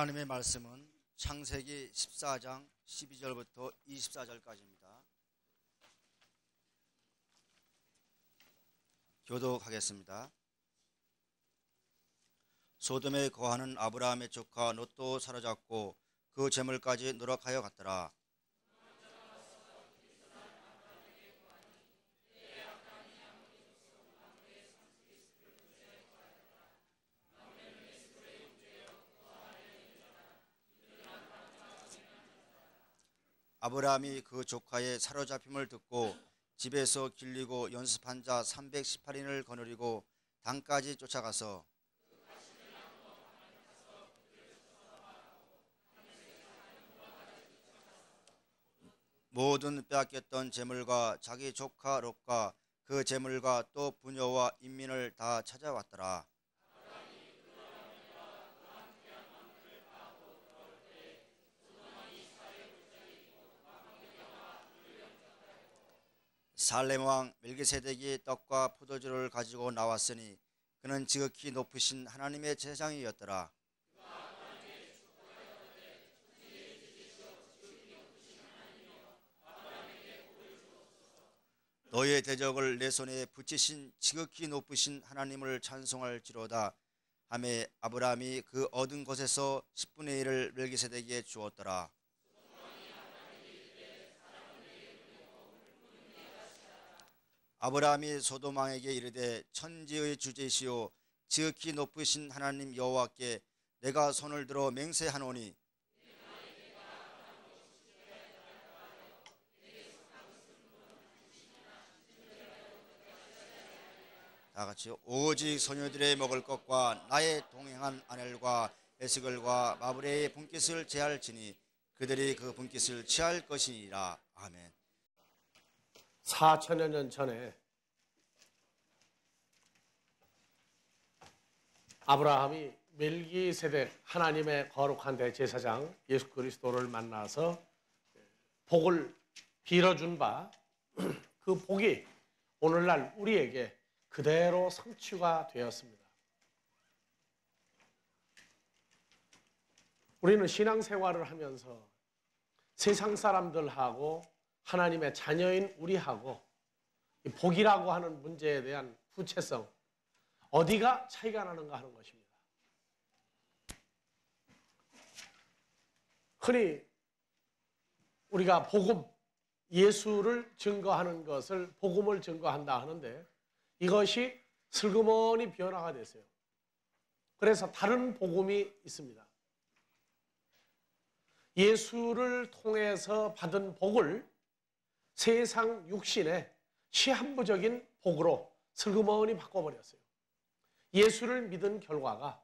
하나님의 말씀은 창세기 14장 12절부터 24절까지입니다. 교독하겠습니다. 소돔에 거하는 아브라함의 조카 롯도 사로잡고 그 재물까지 누락하여 갔더라. 아브라함이 그 조카의 사로잡힘을 듣고 집에서 길리고 연습한 자 318인을 거느리고 단까지 쫓아가서 모든 빼앗겼던 재물과 자기 조카 롯과 그 재물과 또 부녀와 인민을 다 찾아왔더라. 살렘 왕 멜기세덱이 떡과 포도주를 가지고 나왔으니 그는 지극히 높으신 하나님의 제사장이었더라. 너의 대적을 내 손에 붙이신 지극히 높으신 하나님을 찬송할지로다 하매 아브라함이 그 얻은 것에서 10분의 1을 멜기세덱에게 주었더라. 아브라함이 소돔 왕에게 이르되 천지의 주제시오 지극히 높으신 하나님 여호와께 내가 손을 들어 맹세하노니 다 같이 오직 소녀들의 먹을 것과 나의 동행한 아넬과 에스겔과 마브레의 분깃을 제할지니 그들이 그 분깃을 취할 것이니라. 아멘. 4천여 년 전에 아브라함이 멜기세덱 하나님의 거룩한 대제사장 예수 그리스도를 만나서 복을 빌어준 바 그 복이 오늘날 우리에게 그대로 성취가 되었습니다. 우리는 신앙생활을 하면서 세상 사람들하고 하나님의 자녀인 우리하고 복이라고 하는 문제에 대한 구체성, 어디가 차이가 나는가 하는 것입니다. 흔히 우리가 복음, 예수를 증거하는 것을 복음을 증거한다 하는데 이것이 슬그머니 변화가 됐어요. 그래서 다른 복음이 있습니다. 예수를 통해서 받은 복을 세상 육신의 시한부적인 복으로 슬그머니 바꿔버렸어요. 예수를 믿은 결과가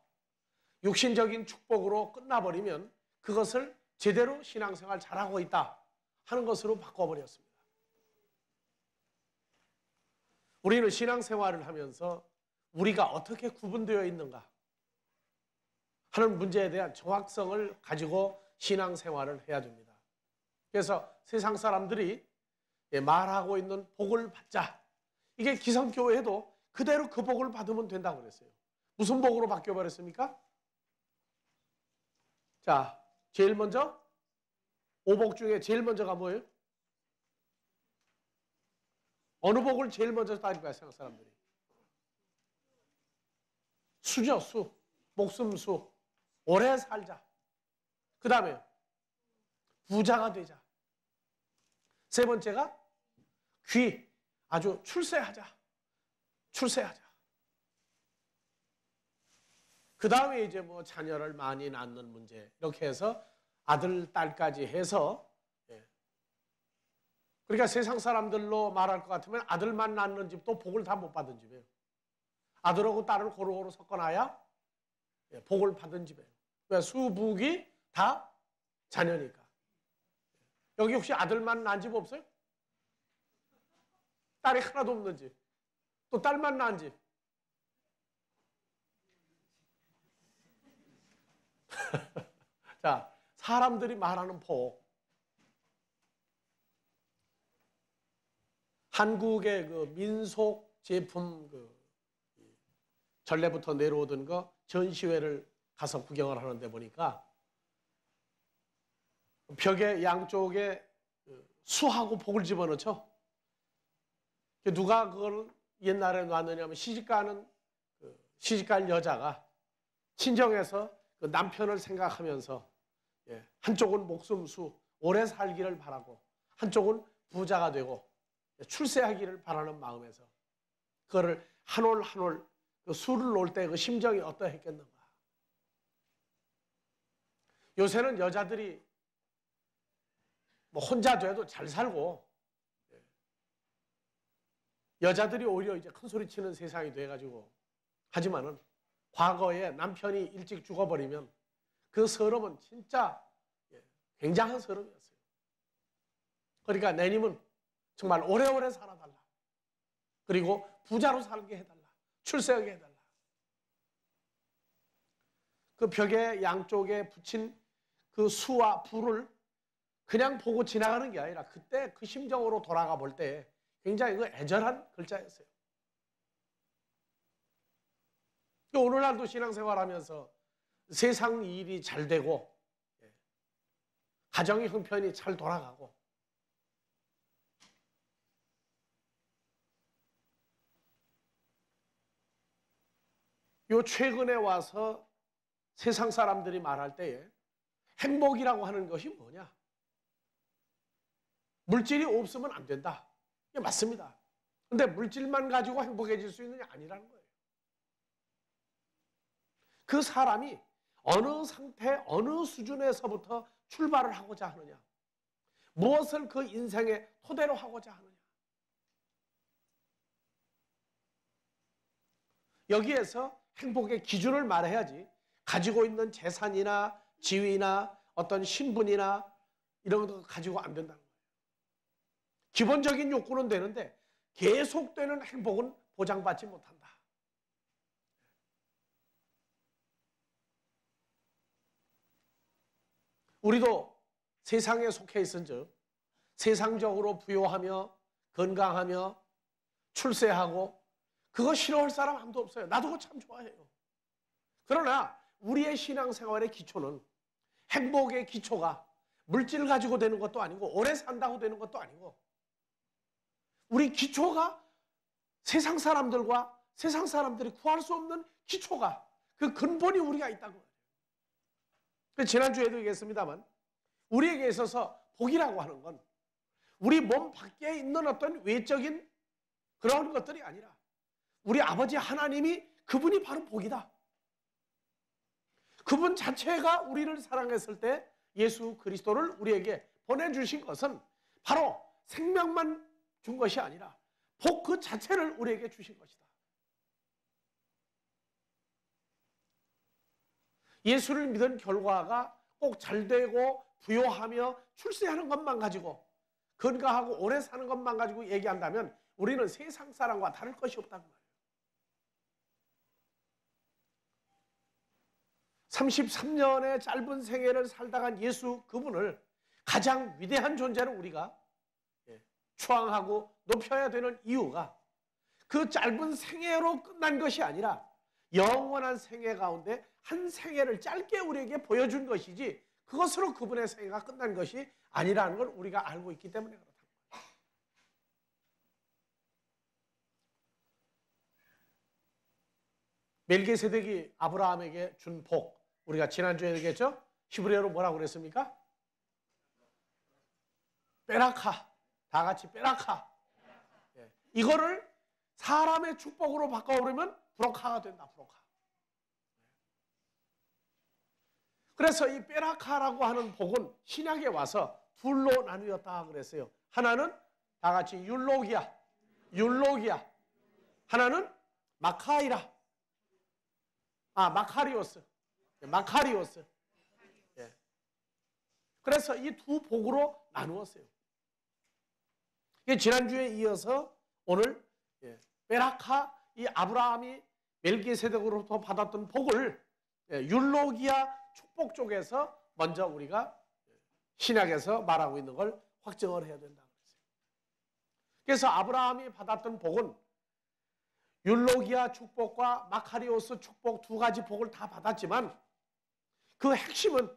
육신적인 축복으로 끝나버리면 그것을 제대로 신앙생활 잘하고 있다 하는 것으로 바꿔버렸습니다. 우리는 신앙생활을 하면서 우리가 어떻게 구분되어 있는가 하는 문제에 대한 정확성을 가지고 신앙생활을 해야 됩니다. 그래서 세상 사람들이 말하고 있는 복을 받자, 이게 기성교회도 그대로 그 복을 받으면 된다고 그랬어요. 무슨 복으로 바뀌어버렸습니까? 자, 제일 먼저 오복 중에 제일 먼저가 뭐예요? 어느 복을 제일 먼저 따질까요, 세상 사람들이? 수죠, 수. 목숨 수. 오래 살자. 그 다음에 부자가 되자. 세 번째가 귀. 아주 출세하자. 출세하자. 그 다음에 이제 뭐 자녀를 많이 낳는 문제. 이렇게 해서 아들, 딸까지 해서, 그러니까 세상 사람들로 말할 것 같으면 아들만 낳는 집도 복을 다 못 받은 집이에요. 아들하고 딸을 고루고루 섞어놔야 복을 받은 집이에요. 왜? 수북이 다 자녀니까. 여기 혹시 아들만 낳은 집 없어요? 딸이 하나도 없는 집. 또 딸만 낳은 집. 자, 사람들이 말하는 복. 한국의 그 민속 제품 전래부터 내려오던 거 전시회를 가서 구경을 하는데 보니까 벽의 양쪽에 수하고 복을 집어넣죠. 누가 그걸 옛날에 놨느냐면 시집갈 여자가 친정에서 그 남편을 생각하면서 한쪽은 목숨수 오래 살기를 바라고 한쪽은 부자가 되고 출세하기를 바라는 마음에서 그거를 한 올 한 올 그 수를 놓을 때 그 심정이 어떠했겠는가. 요새는 여자들이 뭐 혼자 돼도 잘 살고 여자들이 오히려 이제 큰 소리 치는 세상이 돼가지고 하지만은 과거에 남편이 일찍 죽어버리면 그 서름은 진짜 굉장한 서름이었어요. 그러니까 내님은 정말 오래오래 살아달라. 그리고 부자로 살게 해달라. 출세하게 해달라. 그 벽의 양쪽에 붙인 그 수와 불을 그냥 보고 지나가는 게 아니라 그때 그 심정으로 돌아가 볼 때 굉장히 그 애절한 글자였어요. 오늘날도 신앙생활하면서 세상 일이 잘 되고 가정의 형편이 잘 돌아가고 요 최근에 와서 세상 사람들이 말할 때에 행복이라고 하는 것이 뭐냐? 물질이 없으면 안 된다. 이게 맞습니다. 근데 물질만 가지고 행복해질 수 있느냐? 아니라는 거예요. 그 사람이 어느 상태, 어느 수준에서부터 출발을 하고자 하느냐? 무엇을 그 인생의 토대로 하고자 하느냐? 여기에서 행복의 기준을 말해야지 가지고 있는 재산이나 지위나 어떤 신분이나 이런 거 가지고 안 된다는 거예요. 기본적인 욕구는 되는데 계속되는 행복은 보장받지 못한다. 우리도 세상에 속해 있은즉 세상적으로 부요하며 건강하며 출세하고 그거 싫어할 사람 아무도 없어요. 나도 그거 참 좋아해요. 그러나 우리의 신앙생활의 기초는 행복의 기초가 물질 가지고 되는 것도 아니고 오래 산다고 되는 것도 아니고 우리 기초가 세상 사람들과 세상 사람들이 구할 수 없는 기초가 그 근본이 우리가 있다고 해요. 지난주에도 얘기했습니다만 우리에게 있어서 복이라고 하는 건 우리 몸 밖에 있는 어떤 외적인 그런 것들이 아니라 우리 아버지 하나님이 그분이 바로 복이다. 그분 자체가 우리를 사랑했을 때 예수 그리스도를 우리에게 보내주신 것은 바로 생명만 준 것이 아니라 복 그 자체를 우리에게 주신 것이다. 예수를 믿은 결과가 꼭 잘되고 부요하며 출세하는 것만 가지고 건강하고 오래 사는 것만 가지고 얘기한다면 우리는 세상 사람과 다를 것이 없다고 말이에요. 33년의 짧은 생애를 살다 간 예수 그분을 가장 위대한 존재로 우리가 추앙하고 높여야 되는 이유가 그 짧은 생애로 끝난 것이 아니라 영원한 생애 가운데 한 생애를 짧게 우리에게 보여준 것이지 그것으로 그분의 생애가 끝난 것이 아니라는 걸 우리가 알고 있기 때문에 그렇다는 거예요. 멜기세덱이 아브라함에게 준 복, 우리가 지난주에 얘기했죠? 히브리어로 뭐라고 그랬습니까? 베라카. 다 같이 베라카. 이거를 사람의 축복으로 바꿔버리면 브로카가 된다. 브로카. 그래서 이 베라카라고 하는 복은 신약에 와서 둘로 나누었다 그랬어요. 하나는 다 같이 율로기아. 하나는 마카이라. 마카리오스. 그래서 이 두 복으로 나누었어요. 지난주에 이어서 오늘 베라카, 이 아브라함이 멜기세덱으로부터 받았던 복을 율로기아 축복 쪽에서 먼저 우리가 신약에서 말하고 있는 걸 확정을 해야 된다고 했어요. 그래서 아브라함이 받았던 복은 율로기아 축복과 마카리오스 축복 두 가지 복을 다 받았지만 그 핵심은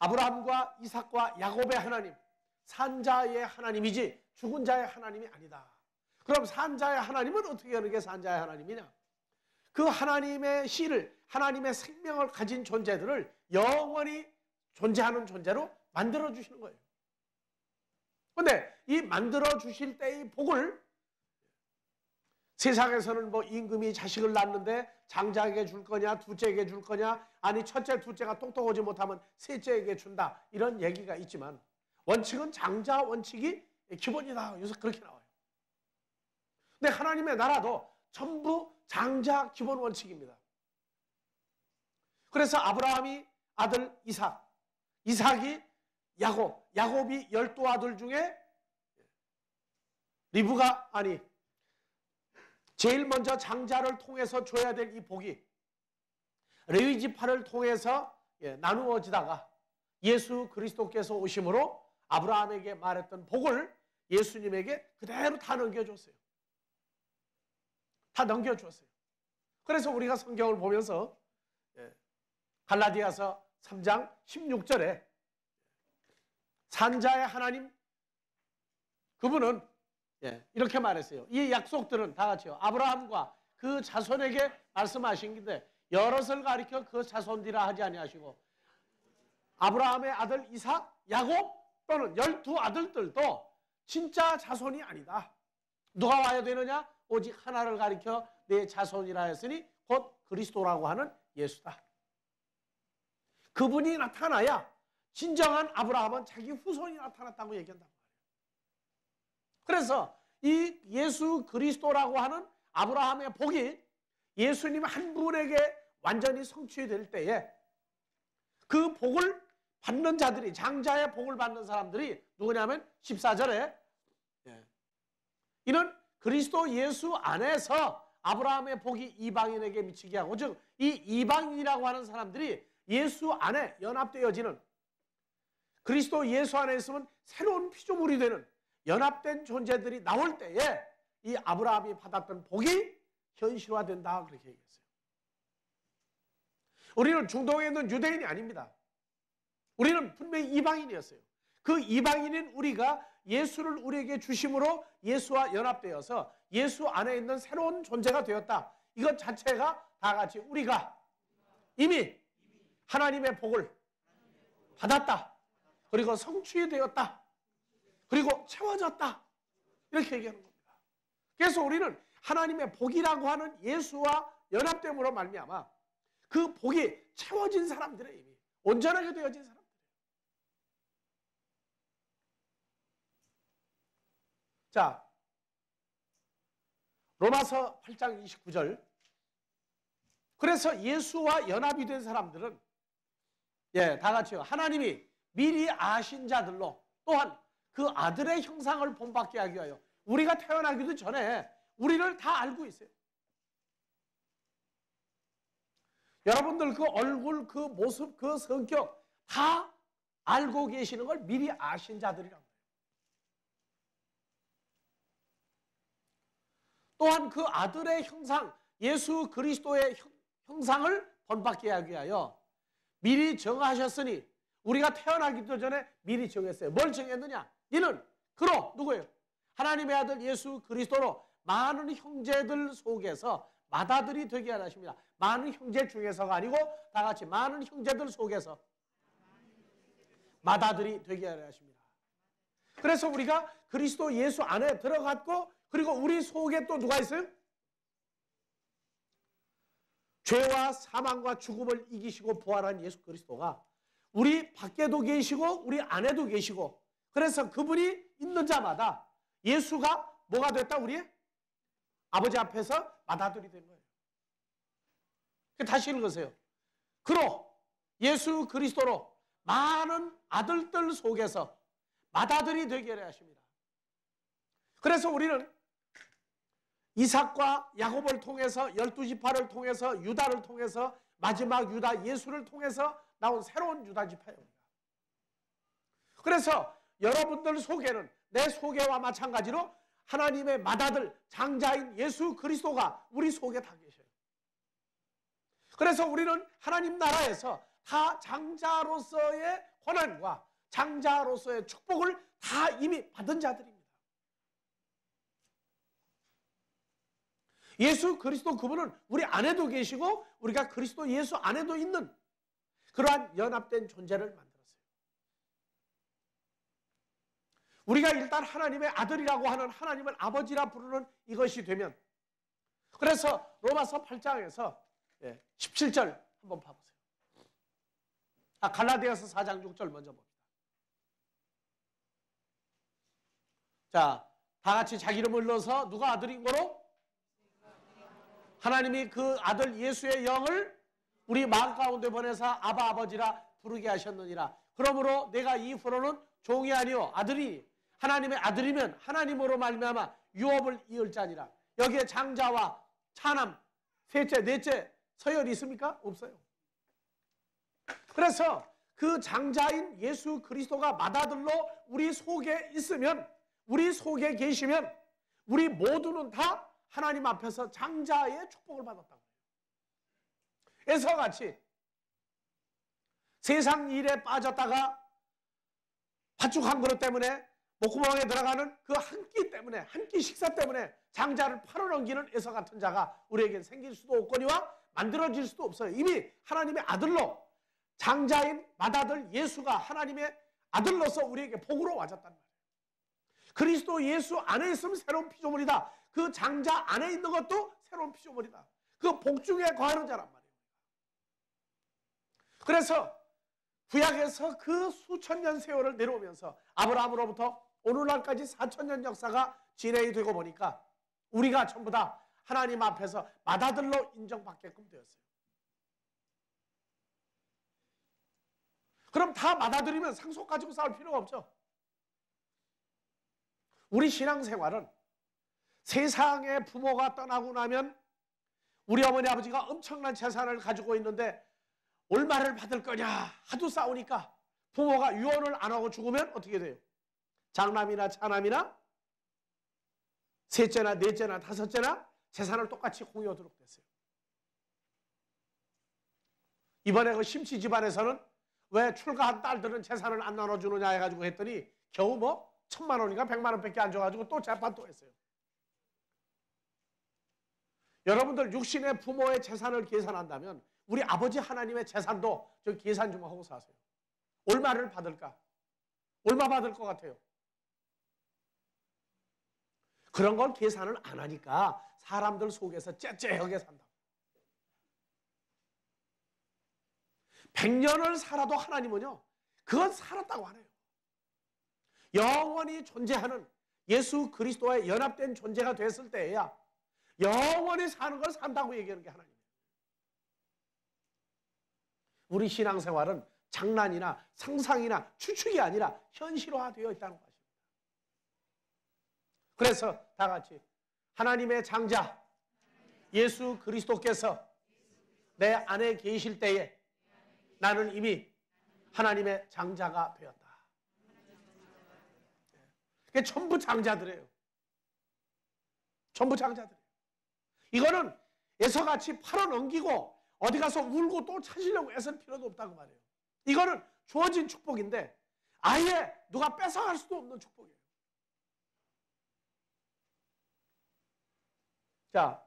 아브라함과 이삭과 야곱의 하나님, 산자의 하나님이지 죽은 자의 하나님이 아니다. 그럼 산자의 하나님은 어떻게 하는 게 산자의 하나님이냐? 그 하나님의 씨를, 하나님의 생명을 가진 존재들을 영원히 존재하는 존재로 만들어 주시는 거예요. 그런데 이 만들어 주실 때의 복을 세상에서는 뭐 임금이 자식을 낳는데 장자에게 줄 거냐, 둘째에게 줄 거냐, 아니 첫째, 둘째가 똑똑하지 못하면 셋째에게 준다, 이런 얘기가 있지만 원칙은 장자 원칙이 기본이다. 요새 그렇게 나와요. 근데 하나님의 나라도 전부 장자 기본 원칙입니다. 그래서 아브라함이 아들 이삭, 이삭이 야곱, 야곱이 12아들 중에 리브가, 아니 제일 먼저 장자를 통해서 줘야 될 이 복이 레위 지파를 통해서 나누어지다가 예수 그리스도께서 오심으로 아브라함에게 말했던 복을 예수님에게 그대로 다 넘겨줬어요. 다 넘겨주었어요. 그래서 우리가 성경을 보면서 갈라디아서 3장 16절에 산자의 하나님, 그분은 이렇게 말했어요. 이 약속들은 다 같이요, 아브라함과 그 자손에게 말씀하신 건데 여럿을 가리켜 그 자손들이라 하지 아니하시고 아브라함의 아들 이삭, 야곱 또는 12아들들도 진짜 자손이 아니다. 누가 와야 되느냐? 오직 하나를 가리켜 내 자손이라 했으니 곧 그리스도라고 하는 예수다. 그분이 나타나야 진정한 아브라함은 자기 후손이 나타났다고 얘기한단 말이에요. 그래서 이 예수 그리스도라고 하는 아브라함의 복이 예수님 한 분에게 완전히 성취될 때에 그 복을 받는 자들이, 장자의 복을 받는 사람들이 누구냐면 14절에 이는 그리스도 예수 안에서 아브라함의 복이 이방인에게 미치게 하고, 즉 이 이방인이라고 하는 사람들이 예수 안에 연합되어지는, 그리스도 예수 안에 있으면 새로운 피조물이 되는 연합된 존재들이 나올 때에 이 아브라함이 받았던 복이 현실화된다, 그렇게 얘기했어요. 우리는 중동에 있는 유대인이 아닙니다. 우리는 분명히 이방인이었어요. 그 이방인인 우리가 예수를 우리에게 주심으로 예수와 연합되어서 예수 안에 있는 새로운 존재가 되었다. 이것 자체가 다 같이 우리가 이미 하나님의 복을 받았다. 그리고 성취되었다. 그리고 채워졌다. 이렇게 얘기하는 겁니다. 그래서 우리는 하나님의 복이라고 하는 예수와 연합됨으로 말미암아 그 복이 채워진 사람들의 이미 온전하게 되어진 사람. 자, 로마서 8장 29절. 그래서 예수와 연합이 된 사람들은 다 같이요, 하나님이 미리 아신 자들로 또한 그 아들의 형상을 본받게 하기 위하여, 우리가 태어나기도 전에 우리를 다 알고 있어요. 여러분들 그 얼굴, 그 모습, 그 성격 다 알고 계시는 걸 미리 아신 자들이란 말이에요. 또한 그 아들의 형상, 예수 그리스도의 형상을 본받게 하기 위하여 미리 정하셨으니, 우리가 태어나기도 전에 미리 정했어요. 뭘 정했느냐? 이는 그로, 누구예요? 하나님의 아들 예수 그리스도로 많은 형제들 속에서 맏아들이 되게 하십니다. 많은 형제 중에서가 아니고 다 같이 많은 형제들 속에서 맏아들이 되게 하십니다. 그래서 우리가 그리스도 예수 안에 들어갔고, 그리고 우리 속에 또 누가 있어요? 죄와 사망과 죽음을 이기시고 부활한 예수 그리스도가 우리 밖에도 계시고 우리 안에도 계시고, 그래서 그분이 있는 자마다 예수가 뭐가 됐다? 우리의 아버지 앞에서 맏아들이 된 거예요. 다시 읽으세요. 그로 예수 그리스도로 많은 아들들 속에서 맏아들이 되게 하십니다. 그래서 우리는 이삭과 야곱을 통해서, 12지파를 통해서, 유다를 통해서, 마지막 유다 예수를 통해서 나온 새로운 유다 지파예요. 그래서 여러분들 속에는, 내 속에와 마찬가지로 하나님의 맏아들, 장자인 예수 그리스도가 우리 속에 다 계셔요. 그래서 우리는 하나님 나라에서 다 장자로서의 권한과 장자로서의 축복을 다 이미 받은 자들입니다. 예수 그리스도 그분은 우리 안에도 계시고 우리가 그리스도 예수 안에도 있는 그러한 연합된 존재를 만들었어요. 우리가 일단 하나님의 아들이라고 하는 하나님을 아버지라 부르는 이것이 되면, 그래서 로마서 8장에서 17절 한번 봐보세요. 갈라디아서 4장 6절 먼저 봅니다. 자, 다 같이 자기 이름을 넣어서 누가 아들인 거로? 하나님이 그 아들 예수의 영을 우리 마음 가운데 보내사 아바 아버지라 부르게 하셨느니라. 그러므로 내가 이후로는 종이 아니요 아들이, 하나님의 아들이면 하나님으로 말미암아 유업을 이을 자니라. 여기에 장자와 차남, 셋째, 넷째 서열이 있습니까? 없어요. 그래서 그 장자인 예수 그리스도가 맏아들로 우리 속에 있으면, 우리 속에 계시면 우리 모두는 다 하나님 앞에서 장자의 축복을 받았다고 해요. 에서같이 세상 일에 빠졌다가 팥죽 한 그릇 때문에 목구멍에 들어가는 그 한 끼 때문에, 한 끼 식사 때문에 장자를 팔아넘기는 에서 같은 자가 우리에게 생길 수도 없거니와 만들어질 수도 없어요. 이미 하나님의 아들로, 장자인 맏아들 예수가 하나님의 아들로서 우리에게 복으로 와줬단 말이에요. 그리스도 예수 안에 있으면 새로운 피조물이다. 그 장자 안에 있는 것도 새로운 피조물이다. 그 복 중에 거하는 자란 말이에요. 그래서 구약에서 그 수천 년 세월을 내려오면서 아브라함으로부터 오늘날까지 4,000년 역사가 진행이 되고 보니까 우리가 전부 다 하나님 앞에서 맏아들로 인정받게끔 되었어요. 그럼 다 맏아들이면 상속 가지고 싸울 필요가 없죠. 우리 신앙생활은 세상의 부모가 떠나고 나면 우리 어머니 아버지가 엄청난 재산을 가지고 있는데 얼마를 받을 거냐 하도 싸우니까 부모가 유언을 안 하고 죽으면 어떻게 돼요? 장남이나 차남이나 셋째나 넷째나 다섯째나 재산을 똑같이 공유하도록 됐어요. 이번에 그 심씨 집안에서는 왜 출가한 딸들은 재산을 안 나눠주느냐 해가지고 했더니 겨우 뭐 1,000만 원인가 100만 원밖에 안 줘가지고 또 재판 또 했어요. 여러분들 육신의 부모의 재산을 계산한다면 우리 아버지 하나님의 재산도 저 계산 좀 하고 사세요. 얼마를 받을까? 얼마 받을 것 같아요? 그런 걸 계산을 안 하니까 사람들 속에서 째째하게 산다. 100년을 살아도 하나님은요, 그건 살았다고 하네요. 영원히 존재하는 예수 그리스도와의 연합된 존재가 됐을 때에야 영원히 사는 걸 산다고 얘기하는 게 하나님이에요. 우리 신앙생활은 장난이나 상상이나 추측이 아니라 현실화되어 있다는 것입니다. 그래서 다 같이 하나님의 장자 예수 그리스도께서 내 안에 계실 때에 나는 이미 하나님의 장자가 되었다. 그게 전부 장자들이에요. 전부 장자들이에요. 이거는 애서같이 팔아넘기고 어디 가서 울고 또 찾으려고 애쓸 필요도 없다고 말해요. 이거는 주어진 축복인데 아예 누가 뺏어갈 수도 없는 축복이에요. 자,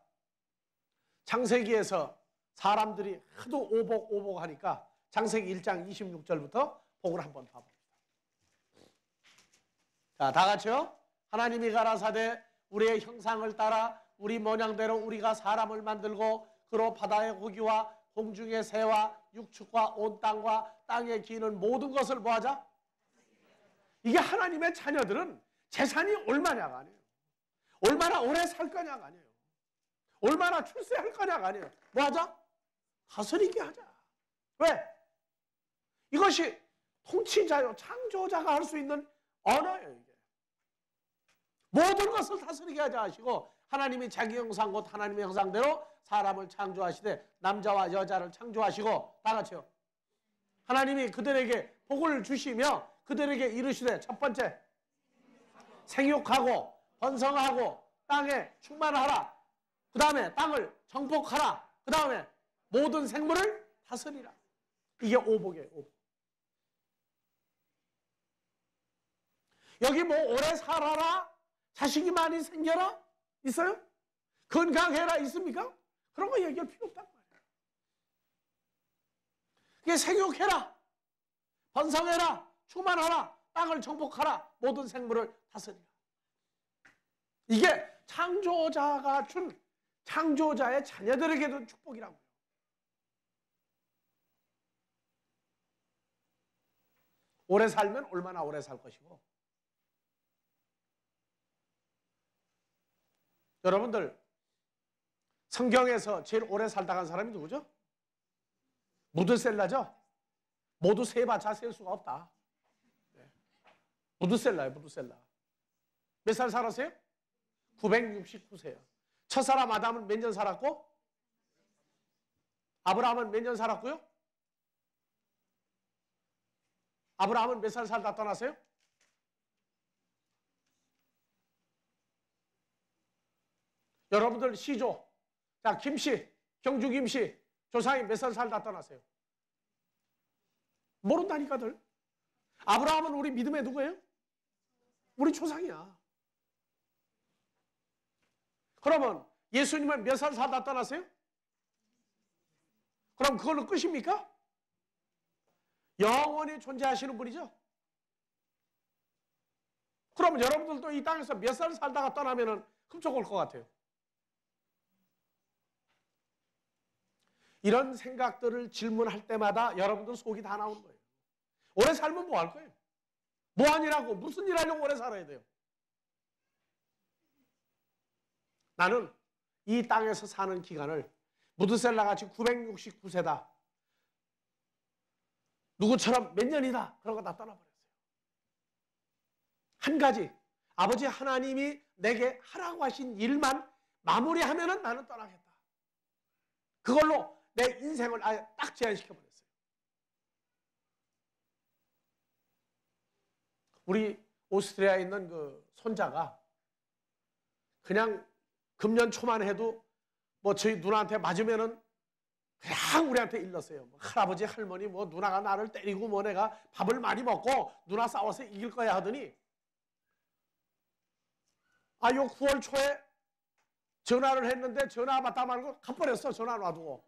창세기에서 사람들이 하도 오복하니까 창세기 1장 26절부터 복을 한번 봐봅니다. 자, 다 같이요. 하나님이 가라사대 우리의 형상을 따라 우리 모양대로 우리가 사람을 만들고 그로 바다의 고기와 공중의 새와 육축과 온 땅과 땅에 기는 모든 것을 뭐하자? 이게 하나님의 자녀들은 재산이 얼마냐가 아니에요. 얼마나 오래 살 거냐가 아니에요. 얼마나 출세할 거냐가 아니에요. 뭐하자? 다스리게 하자. 왜? 이것이 통치자요, 창조자가 할 수 있는 언어예요. 이게 모든 것을 다스리게 하자 하시고 하나님이 자기 형상 곧 하나님의 형상대로 사람을 창조하시되 남자와 여자를 창조하시고 다 같이요. 하나님이 그들에게 복을 주시며 그들에게 이르시되 첫 번째 생육하고 번성하고 땅에 충만하라. 그 다음에 땅을 정복하라. 그 다음에 모든 생물을 다스리라. 이게 오복이에요. 오복. 여기 뭐 오래 살아라, 자식이 많이 생겨라 있어요? 건강해라 있습니까? 그런 거 얘기할 필요 없단 말이에요. 이게 생육해라, 번성해라, 충만하라, 땅을 정복하라, 모든 생물을 다스리라. 이게 창조자가 준 창조자의 자녀들에게도 축복이라고요. 오래 살면 얼마나 오래 살 것이고, 여러분들 성경에서 제일 오래 살다 간 사람이 누구죠? 무드셀라죠? 모두 세봐자 셀 수가 없다. 무드셀라예요. 무드셀라. 몇 살 살았어요? 969세요. 첫사람 아담은 몇 년 살았고, 아브라함은 몇 년 살았고요? 아브라함은 몇 살 살다 떠났어요? 여러분들 시조, 자 김씨, 경주 김씨 조상이 몇 살 살다 떠났어요? 모른다니까들. 아브라함은 우리 믿음의 누구예요? 우리 조상이야. 그러면 예수님은 몇 살 살다 떠났어요? 그럼 그걸로 끝입니까? 영원히 존재하시는 분이죠. 그럼 여러분들도 이 땅에서 몇 살 살다가 떠나면 흠쩍 올 것 같아요. 이런 생각들을 질문할 때마다 여러분들 속이 다 나오는 거예요. 오래 살면 뭐 할 거예요? 뭐 하니라고, 무슨 일 하려고 오래 살아야 돼요? 나는 이 땅에서 사는 기간을 무드셀라 같이 969세다. 누구처럼 몇 년이다. 그런 거 다 떠나버렸어요. 한 가지, 아버지 하나님이 내게 하라고 하신 일만 마무리하면은 나는 떠나겠다. 그걸로 내 인생을 아예 딱 제한시켜버렸어요. 우리 오스트리아에 있는 그 손자가 그냥 금년 초만 해도 뭐 저희 누나한테 맞으면은 그냥 우리한테 일렀어요. 뭐 할아버지, 할머니, 뭐 누나가 나를 때리고 뭐 내가 밥을 많이 먹고 누나 싸워서 이길 거야 하더니 요 9월 초에 전화를 했는데 전화 받다 말고 가버렸어. 전화 놔두고.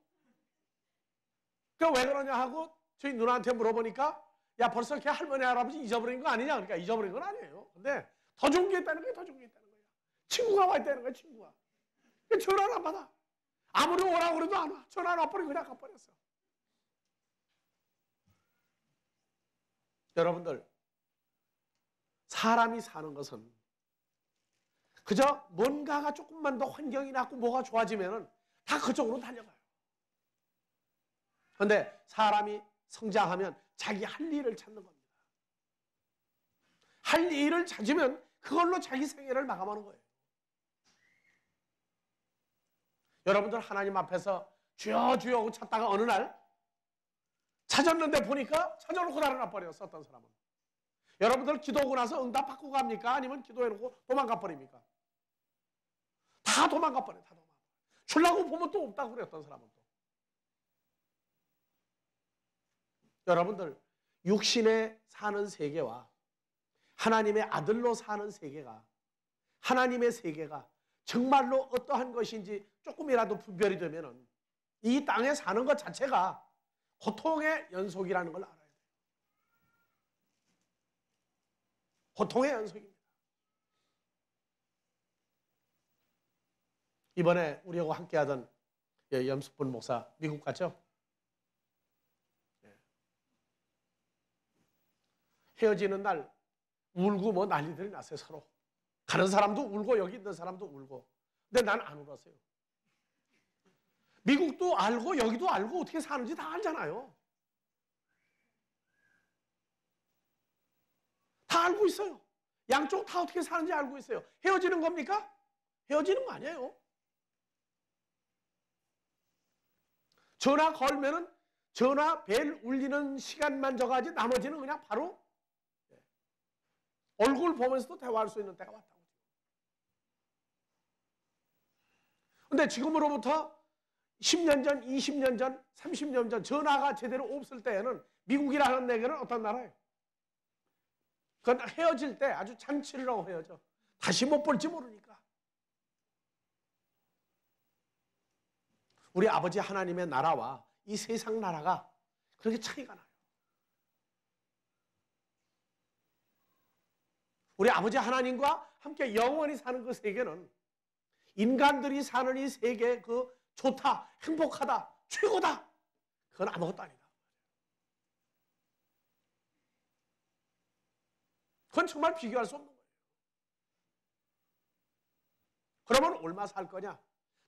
그러니까 왜 그러냐 하고 저희 누나한테 물어보니까 야 벌써 걔 할머니 할아버지 잊어버린 거 아니냐. 그러니까 잊어버린 건 아니에요. 근데 더 좋은 게 있다는 거예요. 더 좋은 게 있다는 거예요. 친구가 와 있다는 거예요. 친구가. 전화를 안 받아. 아무리 오라고 그래도 안 와. 전화 안 와버리고 그냥 가버렸어. 여러분들 사람이 사는 것은 그저 뭔가가 조금만 더 환경이 낫고 뭐가 좋아지면은 다 그쪽으로 달려가요. 그런데 사람이 성장하면 자기 할 일을 찾는 겁니다. 할 일을 찾으면 그걸로 자기 생애를 마감하는 거예요. 여러분들 하나님 앞에서 주여 주여 하고 찾다가 어느 날 찾았는데 보니까 찾아놓고 달아나 버렸어. 어떤 사람은. 여러분들 기도하고 나서 응답 받고 갑니까? 아니면 기도해놓고 도망가 버립니까? 다 도망가 버려요. 다 도망가. 주려고 보면 또 없다고 그래요. 어떤 사람은 또. 여러분들 육신에 사는 세계와 하나님의 아들로 사는 세계가, 하나님의 세계가 정말로 어떠한 것인지 조금이라도 분별이 되면은 이 땅에 사는 것 자체가 고통의 연속이라는 걸 알아야 돼요. 고통의 연속입니다. 이번에 우리하고 함께하던 염숙분 목사 미국 갔죠? 헤어지는 날 울고 뭐 난리들이 났어요. 서로. 가는 사람도 울고 여기 있는 사람도 울고. 근데 난 안 울었어요. 미국도 알고 여기도 알고 어떻게 사는지 다 알잖아요. 다 알고 있어요. 양쪽 다 어떻게 사는지 알고 있어요. 헤어지는 겁니까? 헤어지는 거 아니에요. 전화 걸면은 전화 벨 울리는 시간만 져가지 나머지는 그냥 바로 얼굴 보면서도 대화할 수 있는 때가 왔다고. 근데 지금으로부터 10년 전, 20년 전, 30년 전 전화가 제대로 없을 때에는 미국이라는 나라는 어떤 나라예요? 그건 헤어질 때 아주 잔치를 하고 헤어져. 다시 못 볼지 모르니까. 우리 아버지 하나님의 나라와 이 세상 나라가 그렇게 차이가 나요. 우리 아버지 하나님과 함께 영원히 사는 그 세계는 인간들이 사는 이 세계 그 좋다, 행복하다, 최고다. 그건 아무것도 아니다. 그건 정말 비교할 수 없는 거예요. 그러면 얼마 살 거냐?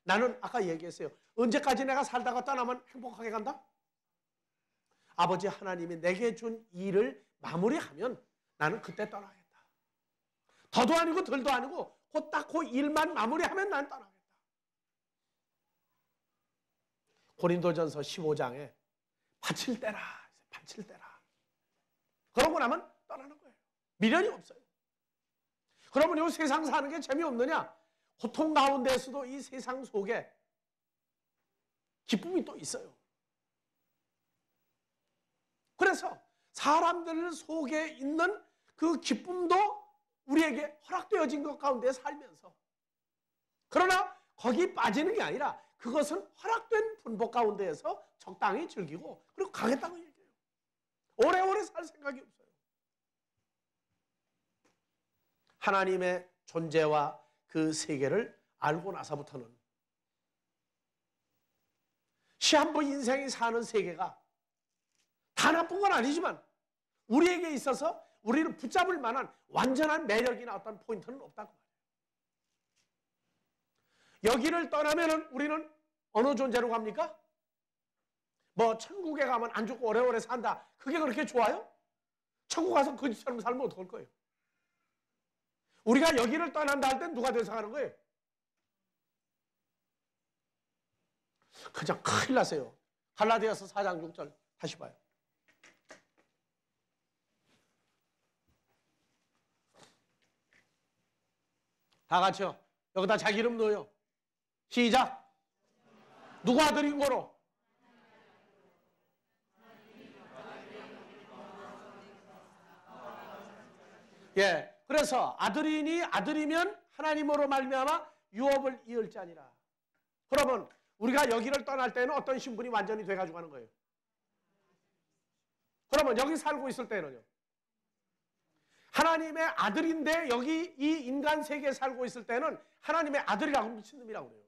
나는 아까 얘기했어요. 언제까지 내가 살다가 떠나면 행복하게 간다? 아버지 하나님이 내게 준 일을 마무리하면 나는 그때 떠나겠다. 더도 아니고 덜도 아니고 곧 딱 그 일만 마무리하면 난 떠나겠다. 고린도전서 15장에 바칠 때라. 바칠 때라. 그러고 나면 떠나는 거예요. 미련이 없어요. 그러면 이 세상 사는 게 재미없느냐? 고통 가운데서도 이 세상 속에 기쁨이 또 있어요. 그래서 사람들 속에 있는 그 기쁨도 우리에게 허락되어진 것 가운데 살면서, 그러나 거기 빠지는 게 아니라 그것은 허락된 분복 가운데에서 적당히 즐기고 그리고 가겠다고 얘기해요. 오래오래 살 생각이 없어요. 하나님의 존재와 그 세계를 알고 나서부터는 시한부 인생이 사는 세계가 다 나쁜 건 아니지만 우리에게 있어서 우리를 붙잡을 만한 완전한 매력이나 어떤 포인트는 없다고 말이에요. 여기를 떠나면 우리는 어느 존재로 갑니까? 뭐 천국에 가면 안 죽고 오래오래 산다. 그게 그렇게 좋아요? 천국 가서 거지처럼 살면 어떡할 거예요? 우리가 여기를 떠난다 할 땐 누가 돼서 가는 거예요? 그냥 큰일 나세요. 갈라디아서 4장 6절 다시 봐요. 다 같이요. 여기다 자기 이름 넣어요. 시작. 누구 아들인 거로? 예. 그래서 아들이니 아들이면 하나님으로 말미암아 유업을 이을 자니라. 그러면 우리가 여기를 떠날 때는 어떤 신분이 완전히 돼가지고 가는 거예요? 그러면 여기 살고 있을 때는요? 하나님의 아들인데 여기 이 인간 세계에 살고 있을 때는 하나님의 아들이라고 미친놈이라고 그래요.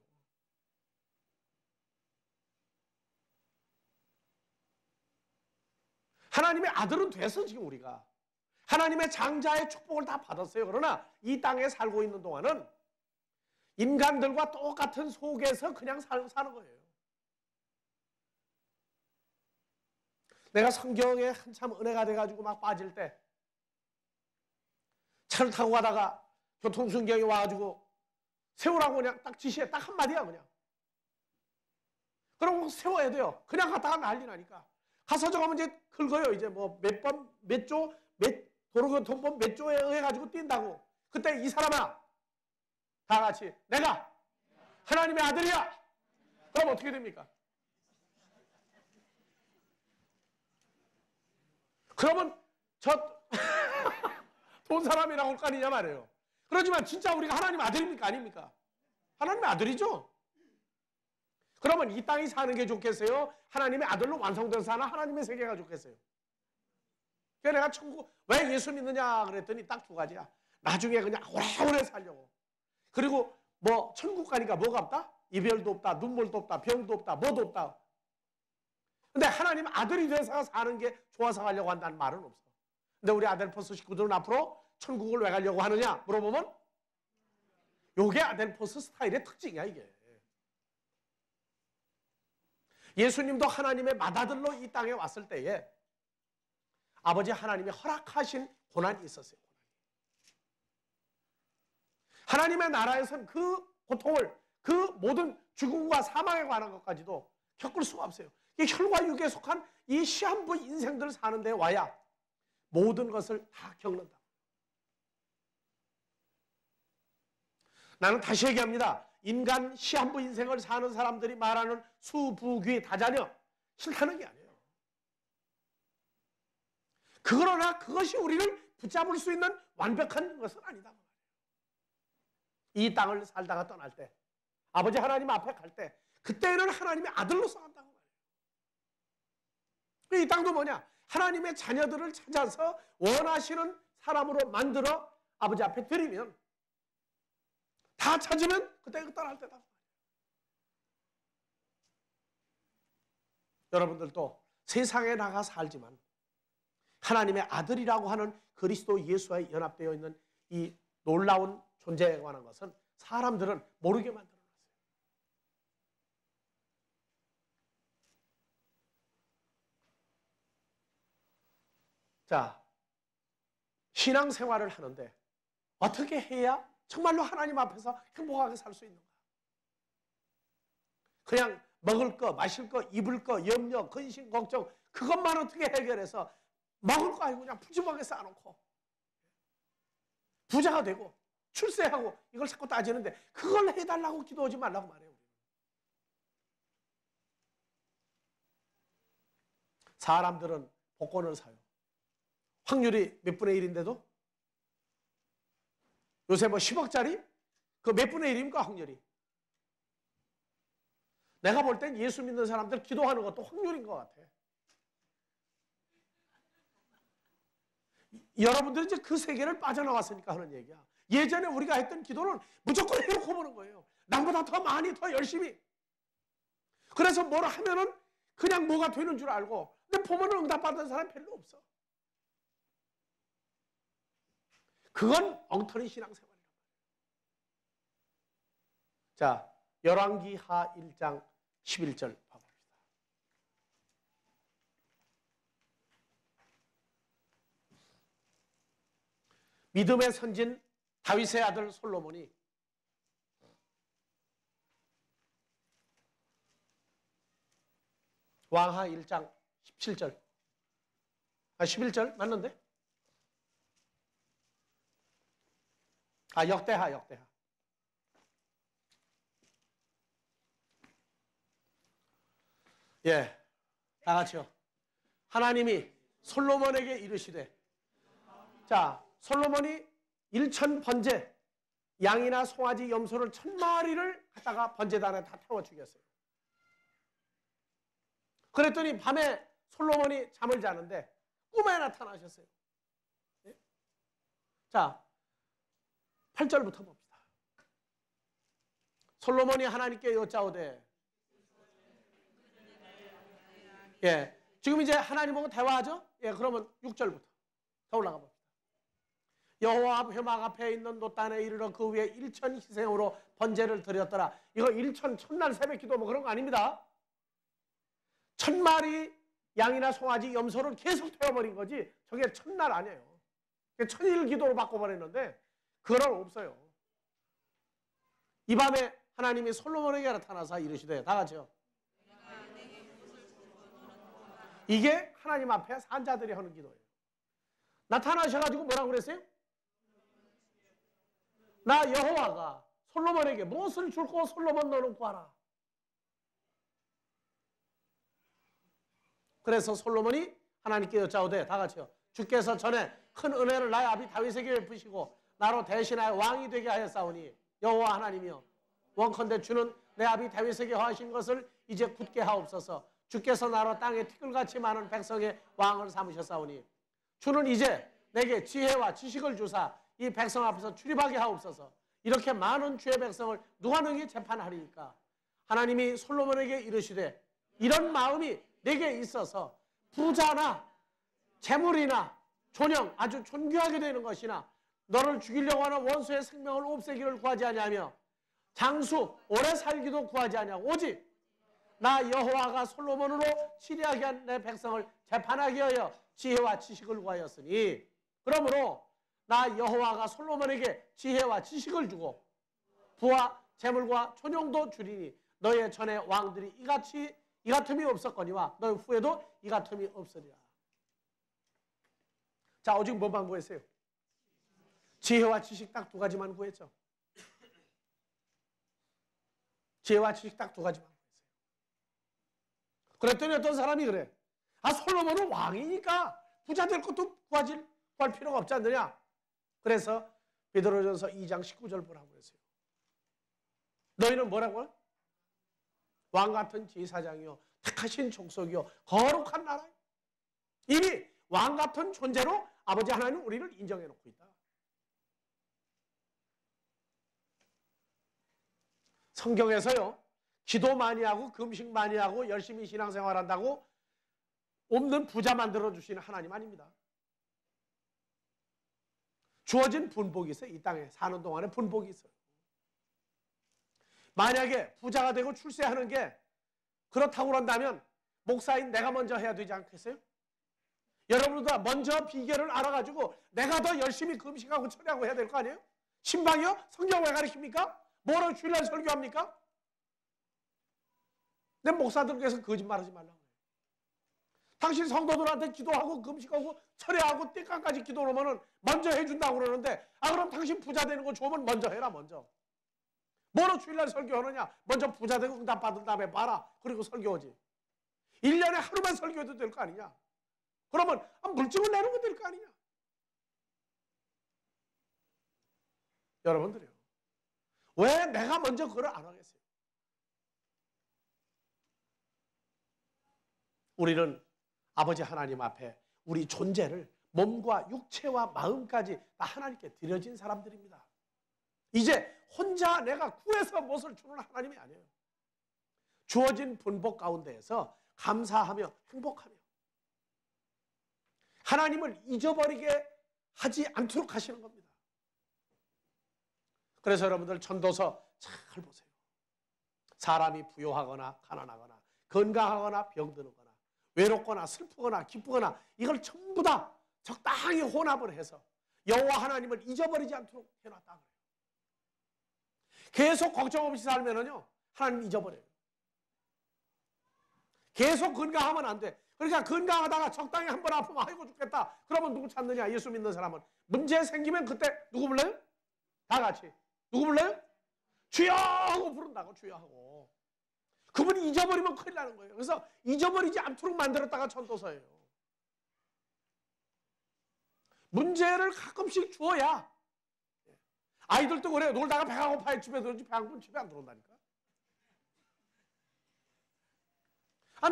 하나님의 아들은 돼서 지금 우리가 하나님의 장자의 축복을 다 받았어요. 그러나 이 땅에 살고 있는 동안은 인간들과 똑같은 속에서 그냥 사는 거예요. 내가 성경에 한참 은혜가 돼가지고 막 빠질 때 차를 타고 가다가 교통순경이 와가지고 세우라고 그냥 딱 지시해. 딱 한마디야 그냥. 그럼 세워야 돼요. 그냥 갔다가 난리 나니까. 가서 저가면 이제 긁어요. 이제 뭐 몇 번, 몇 조, 도로교통법 몇 조에 의해가지고 뛴다고. 그때 이 사람아 다 같이 내가 하나님의 아들이야. 그럼 어떻게 됩니까? 그러면 저 돈 사람이라고 할 거 아니냐 말이에요. 그러지만 진짜 우리가 하나님 아들입니까? 아닙니까? 하나님의 아들이죠. 그러면 이 땅이 사는 게 좋겠어요? 하나님의 아들로 완성돼서 사나 하나님의 세계가 좋겠어요? 그래서 내가 천국 왜 예수 믿느냐 그랬더니 딱 두 가지야. 나중에 그냥 오래오래 살려고. 그리고 뭐 천국 가니까 뭐가 없다? 이별도 없다, 눈물도 없다, 병도 없다, 뭐도 없다. 근데 하나님 아들이 돼서 사는 게 좋아서 가려고 한다는 말은 없어. 근데 우리 아델포스 식구들은 앞으로 천국을 왜 가려고 하느냐 물어보면 요게 아델포스 스타일의 특징이야 이게. 예수님도 하나님의 맏아들로 이 땅에 왔을 때에 아버지 하나님이 허락하신 고난이 있었어요. 하나님의 나라에서는 그 고통을, 그 모든 죽음과 사망에 관한 것까지도 겪을 수가 없어요. 이 혈과 육에 속한 이 시한부 인생들을 사는 데 와야 모든 것을 다 겪는다. 나는 다시 얘기합니다. 인간 시한부 인생을 사는 사람들이 말하는 수부귀 다자녀 싫다는 게 아니에요. 그러나 그것이 우리를 붙잡을 수 있는 완벽한 것은 아니다. 이 땅을 살다가 떠날 때, 아버지 하나님 앞에 갈 때, 그때는 하나님의 아들로서 한다고 말이에요. 이 땅도 뭐냐? 하나님의 자녀들을 찾아서 원하시는 사람으로 만들어 아버지 앞에 드리면, 다 찾으면 그때 떠날 때다. 여러분들도 세상에 나가 살지만 하나님의 아들이라고 하는 그리스도 예수와 연합되어 있는 이 놀라운 존재에 관한 것은 사람들은 모르게 만들어놨어요. 자, 신앙생활을 하는데 어떻게 해야 정말로 하나님 앞에서 행복하게 살 수 있는가? 그냥 먹을 거, 마실 거, 입을 거, 염려, 근심, 걱정 그것만 어떻게 해결해서 먹을 거 아니고 그냥 푸짐하게 쌓아놓고 부자가 되고 출세하고 이걸 자꾸 따지는데 그걸 해달라고 기도하지 말라고 말해요. 사람들은 복권을 사요. 확률이 몇 분의 1인데도 요새 뭐 10억짜리? 그 몇 분의 1입니까 확률이? 내가 볼 땐 예수 믿는 사람들 기도하는 것도 확률인 것 같아. 여러분들은 이제 그 세계를 빠져나왔으니까 하는 얘기야. 예전에 우리가 했던 기도는 무조건 해놓고 보는 거예요. 남보다 더 많이, 더 열심히. 그래서 뭘 하면은 그냥 뭐가 되는 줄 알고. 근데 보면은 응답받은 사람이 별로 없어. 그건 엉터리 신앙생활이란 말이에요. 자, 열왕기하 1장 11절 봐봅니다. 믿음의 선진 다윗의 아들 솔로몬이 왕하 1장 17절 11절 맞는데? 역대하 예, 다 같이요. 하나님이 솔로몬에게 이르시되, 자, 솔로몬이 1000번제 양이나 송아지 염소를 1000마리를 갖다가 번제단에 다 태워 죽였어요. 그랬더니 밤에 솔로몬이 잠을 자는데 꿈에 나타나셨어요. 네? 자, 8절부터 봅시다. 솔로몬이 하나님께 여짜오되, 예, 지금 이제 하나님하고 대화하죠? 예, 그러면 6절부터 더 올라가 봅시다. 여호와 앞 회막 앞에 있는 놋단에 이르러 그 위에 1000 희생으로 번제를 드렸더라. 이거 1000 첫날 새벽 기도 뭐 그런 거 아닙니다. 1000마리 양이나 송아지 염소를 계속 태워버린 거지 저게 첫날 아니에요. 1000일 기도로 바꿔버렸는데 그건 없어요. 이 밤에 하나님이 솔로몬에게 나타나서 이르시되, 다 같이요. 이게 하나님 앞에 산자들이 하는 기도예요. 나타나셔가지고 뭐라고 그랬어요? 나 여호와가 솔로몬에게 무엇을 줄고 솔로몬 너는 구하라. 그래서 솔로몬이 하나님께 여짜오되, 다 같이요. 주께서 전에 큰 은혜를 나의 아비 다윗에게 베푸시고 나로 대신하여 왕이 되게 하였사오니 여호와 하나님이여, 원컨대 주는 내 아비 다윗에게 허하신 것을 이제 굳게 하옵소서. 주께서 나로 땅에 티끌같이 많은 백성의 왕을 삼으셨사오니 주는 이제 내게 지혜와 지식을 주사 이 백성 앞에서 출입하게 하옵소서. 이렇게 많은 주의 백성을 누가 능히 재판하리이까? 하나님이 솔로몬에게 이르시되, 이런 마음이 내게 있어서 부자나 재물이나 존영, 아주 존귀하게 되는 것이나 너를 죽이려고 하는 원수의 생명을 없애기를 구하지 아니하며 장수, 오래 살기도 구하지 아니하고 오직 나 여호와가 솔로몬으로 치리하게 한 내 백성을 재판하게 하여 지혜와 지식을 구하였으니, 그러므로 나 여호와가 솔로몬에게 지혜와 지식을 주고 부와 재물과 존용도 주리니 너의 전에 왕들이 이 같음이 없었거니와 너의 후에도 이 같음이 없으리라. 자, 오직 뭐만 구했어요? 지혜와 지식 딱 두 가지만 구했죠. 지혜와 지식 딱 두 가지만 있어요. 그랬더니 어떤 사람이 그래. 솔로몬은 왕이니까 부자 될 것도 구할 필요가 없지 않느냐. 그래서 베드로전서 2장 19절 보라고 그랬어요. 너희는 뭐라고요? 왕 같은 제사장이요 택하신 족속이요 거룩한 나라요. 이미 왕 같은 존재로 아버지 하나님은 우리를 인정해 놓고 있다. 성경에서요 기도 많이 하고 금식 많이 하고 열심히 신앙생활한다고 없는 부자 만들어주시는 하나님 아닙니다. 주어진 분복이 있어요. 이 땅에 사는 동안에 분복이 있어요. 만약에 부자가 되고 출세하는 게 그렇다고 한다면 목사인 내가 먼저 해야 되지 않겠어요? 여러분보다 먼저 비결을 알아가지고 내가 더 열심히 금식하고 철회하고 해야 될 거 아니에요? 신방이요? 성경 왜 가르칩니까? 뭐로 주일날 설교합니까? 내 목사들께서 거짓말하지 말라고 해요. 당신 성도들한테 기도하고 금식하고 철회하고 띠깡까지 기도하면 먼저 해준다고 그러는데 그럼 당신 부자 되는 거 좋으면 먼저 해라. 먼저 뭐로 주일날 설교하느냐? 먼저 부자 되고 응답 받은 다음에 봐라. 그리고 설교하지. 1년에 하루만 설교해도 될 거 아니냐? 그러면 물증을 내는 건 될 거 아니냐? 여러분들이요. 왜 내가 먼저 그걸 안 하겠어요? 우리는 아버지 하나님 앞에 우리 존재를 몸과 육체와 마음까지 다 하나님께 드려진 사람들입니다. 이제 혼자 내가 구해서 무엇을 주는 하나님이 아니에요. 주어진 분복 가운데에서 감사하며 행복하며 하나님을 잊어버리게 하지 않도록 하시는 겁니다. 그래서 여러분들 전도서 잘 보세요. 사람이 부요하거나 가난하거나 건강하거나 병들거나 외롭거나 슬프거나 기쁘거나 이걸 전부 다 적당히 혼합을 해서 여호와 하나님을 잊어버리지 않도록 해놨다 그래요. 계속 걱정 없이 살면은요 하나님 잊어버려요. 계속 건강하면 안 돼. 그러니까 건강하다가 적당히 한 번 아프면 아이고 죽겠다. 그러면 누구 찾느냐? 예수 믿는 사람은. 문제 생기면 그때 누구 불러요? 다 같이. 누구 불러요? 주여 하고 부른다고. 주여 하고. 그분이 잊어버리면 큰일 나는 거예요. 그래서 잊어버리지 않도록 만들었다가 전도서예요. 문제를 가끔씩 주어야. 아이들도 그래요. 놀다가 배가 고파요. 집에 들어오지 배 안 고프면 집에 안 들어온다니까.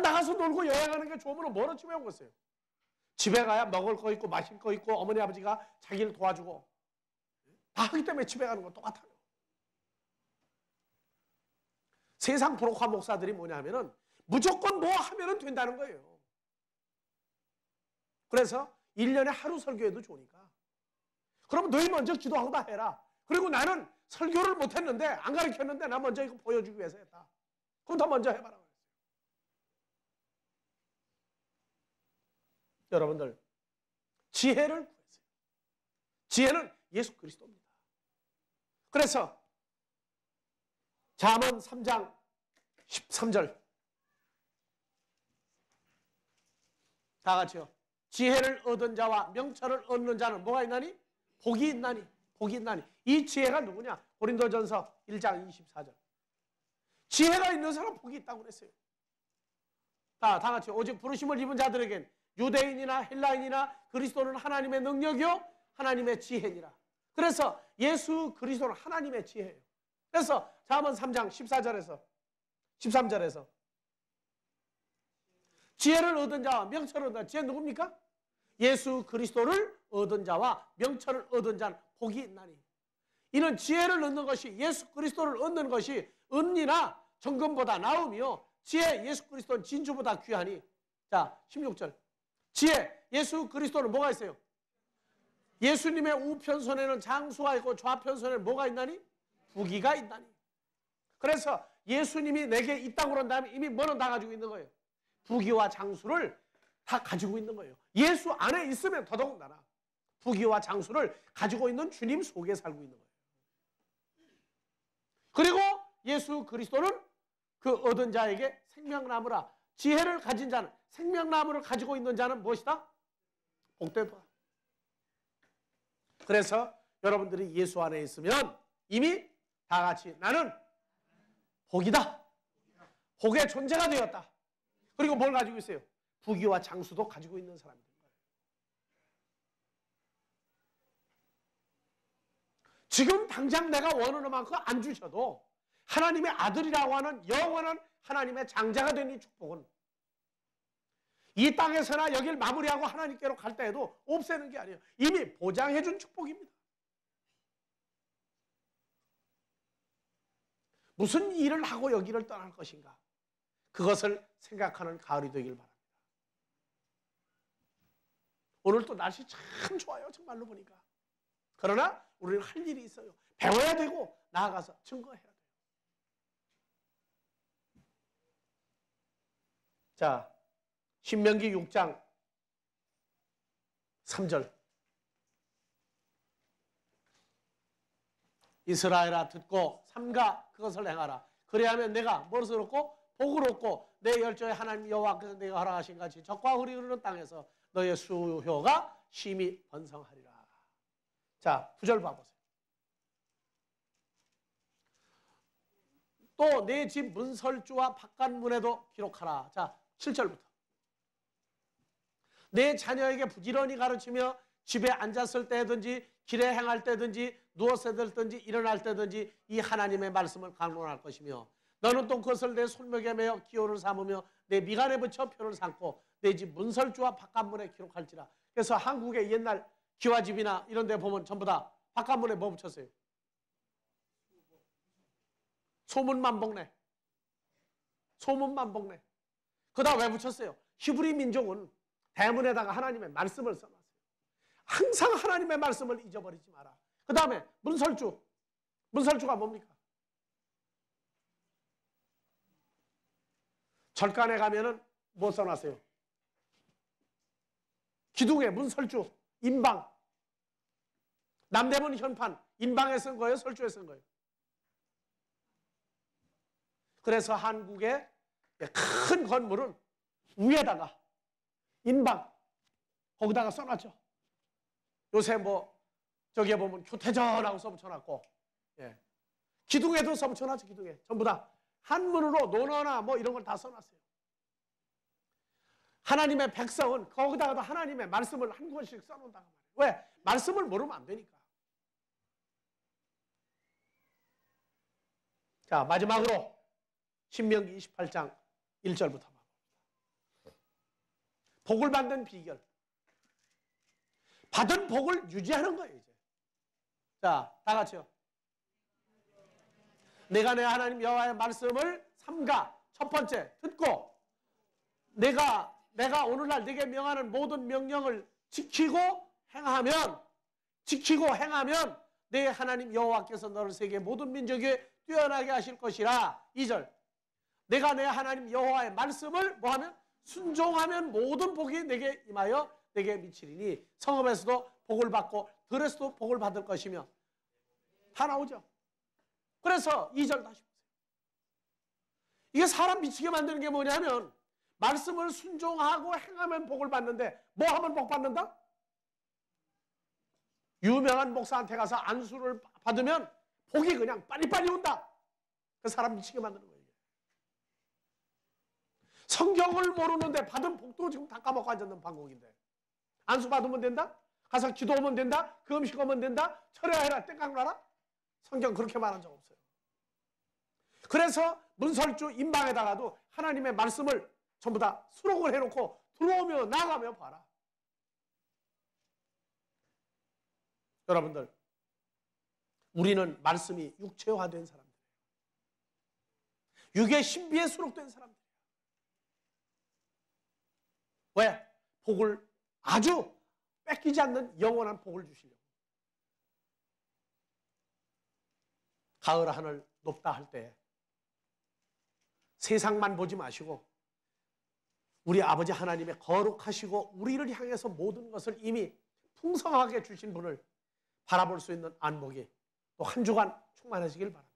나가서 놀고 여행하는 게 좋으면 뭐로 집에 오겠어요? 집에 가야 먹을 거 있고 마실 거 있고 어머니 아버지가 자기를 도와주고 다 하기 때문에 집에 가는 건 똑같아요. 세상 부록화 목사들이 뭐냐면은 무조건 뭐 하면은 된다는 거예요. 그래서 1년에 하루 설교해도 좋으니까. 그러면 너희 먼저 기도하고 다 해라. 그리고 나는 설교를 못했는데 안 가르쳤는데 나 먼저 이거 보여주기 위해서 했다. 그럼 더 먼저 해봐라. 여러분들 지혜를 구했어요. 지혜는 예수 그리스도입니다. 그래서 잠언 3장 13절 다 같이요. 지혜를 얻은 자와 명철을 얻는 자는 뭐가 있나니? 복이 있나니. 복이 있나니. 이 지혜가 누구냐? 고린도전서 1장 24절. 지혜가 있는 사람 복이 있다고 그랬어요. 다 같이 오직 부르심을 입은 자들에겐 유대인이나 헬라인이나 그리스도는 하나님의 능력이요 하나님의 지혜니라. 그래서 예수 그리스도는 하나님의 지혜예요. 그래서 잠언 3장 14절에서 13절에서 지혜를 얻은 자와 명철을 얻은 자. 지혜 누굽니까? 예수 그리스도를 얻은 자와 명철을 얻은 자는 복이 있나니. 이는 지혜를 얻는 것이 예수 그리스도를 얻는 것이 은이나 정금보다 나음이요 지혜 예수 그리스도는 진주보다 귀하니. 자 16절 지혜 예수 그리스도는 뭐가 있어요? 예수님의 우편손에는 장수가 있고 좌편손에는 뭐가 있나니? 부귀가 있나니. 그래서 예수님이 내게 있다고 그런 다음에 이미 뭐는 다 가지고 있는 거예요? 부귀와 장수를 다 가지고 있는 거예요. 예수 안에 있으면 더더군다나 부귀와 장수를 가지고 있는 주님 속에 살고 있는 거예요. 그리고 예수 그리스도는 그 얻은 자에게 생명나무라. 지혜를 가진 자는 생명나무를 가지고 있는 자는 무엇이다? 복되다. 그래서 여러분들이 예수 안에 있으면 이미 다 같이 나는 복이다. 복의 존재가 되었다. 그리고 뭘 가지고 있어요? 부귀와 장수도 가지고 있는 사람이 된 거예요. 지금 당장 내가 원하는 만큼 안 주셔도 하나님의 아들이라고 하는 영원한 하나님의 장자가 된 이 축복은 이 땅에서나 여길 마무리하고 하나님께로 갈 때에도 없애는 게 아니에요. 이미 보장해 준 축복입니다. 무슨 일을 하고 여기를 떠날 것인가? 그것을 생각하는 가을이 되길 바랍니다. 오늘 또 날씨 참 좋아요. 정말로 보니까. 그러나 우리는 할 일이 있어요. 배워야 되고 나아가서 증거해야 돼요. 자, 신명기 6장 3절. 이스라엘아 듣고 삼가 그것을 행하라. 그래야면 내가 무엇을 얻고 복을 얻고 내 열조의 하나님 여호와께서 내가 허락하신 같이 적과 꿀이 흐르는 땅에서 너의 수효가 심히 번성하리라. 자, 9절 봐보세요. 또 내 집 문설주와 바깥문에도 기록하라. 자, 7절부터. 내 자녀에게 부지런히 가르치며 집에 앉았을 때든지 길에 행할 때든지 누워서 들든지 일어날 때든지 이 하나님의 말씀을 강론할 것이며 너는 또 그것을 내 손목에 매어 기호를 삼으며 내 미간에 붙여 표를 삼고 내 집 문설주와 바깥문에 기록할지라. 그래서 한국의 옛날 기와집이나 이런 데 보면 전부 다 바깥문에 뭐 붙였어요? 소문만 복네. 소문만 복네. 그다음 왜 붙였어요? 히브리 민족은 대문에다가 하나님의 말씀을 써놨어요. 항상 하나님의 말씀을 잊어버리지 마라. 그 다음에 문설주. 문설주가 뭡니까? 절간에 가면은 뭐 써놨어요? 기둥에 문설주, 인방. 남대문 현판, 인방에 쓴 거예요? 설주에 쓴 거예요? 그래서 한국의 큰 건물은 위에다가 인방, 거기다가 써놨죠. 요새 뭐 저기에 보면 교태전하고 써붙여놨고, 예. 기둥에도 써붙여놨죠. 기둥에 전부 다 한문으로 논어나 뭐 이런 걸 다 써놨어요. 하나님의 백성은 거기다가도 하나님의 말씀을 한 권씩 써놓는다고 말이에요. 왜? 말씀을 모르면 안 되니까. 자, 마지막으로 신명기 28장 1절부터 봅니다. 복을 받는 비결. 받은 복을 유지하는 거예요, 이제. 자, 다 같이요. 내가 내 하나님 여호와의 말씀을 삼가. 첫 번째, 듣고 내가 오늘날 네게 명하는 모든 명령을 지키고 행하면 내 하나님 여호와께서 너를 세계 모든 민족에 뛰어나게 하실 것이라. 2절. 내가 내 하나님 여호와의 말씀을 뭐하면? 순종하면 모든 복이 내게 임하여 내게 미치리니 성읍에서도 복을 받고 들에서도 복을 받을 것이며. 다 나오죠. 그래서 2절 다시 보세요. 이게 사람 미치게 만드는 게 뭐냐면 말씀을 순종하고 행하면 복을 받는데 뭐 하면 복 받는다? 유명한 목사한테 가서 안수를 받으면 복이 그냥 빨리빨리 온다. 그 사람 미치게 만드는 거예요. 성경을 모르는데 받은 복도 지금 다 까먹고 앉았는 방송인데 안수 받으면 된다? 가서 기도하면 된다? 그 음식 하면 된다? 철회해라, 땡깡 놔라? 성경 그렇게 말한 적 없어요. 그래서 문설주 인방에다가도 하나님의 말씀을 전부 다 수록을 해놓고 들어오며 나가며 봐라. 여러분들, 우리는 말씀이 육체화된 사람들이에요. 육의 신비에 수록된 사람들이에요. 왜? 복을 아주 뺏기지 않는 영원한 복을 주시려고. 가을 하늘 높다 할 때 세상만 보지 마시고 우리 아버지 하나님의 거룩하시고 우리를 향해서 모든 것을 이미 풍성하게 주신 분을 바라볼 수 있는 안목이 또 한 주간 충만하시길 바랍니다.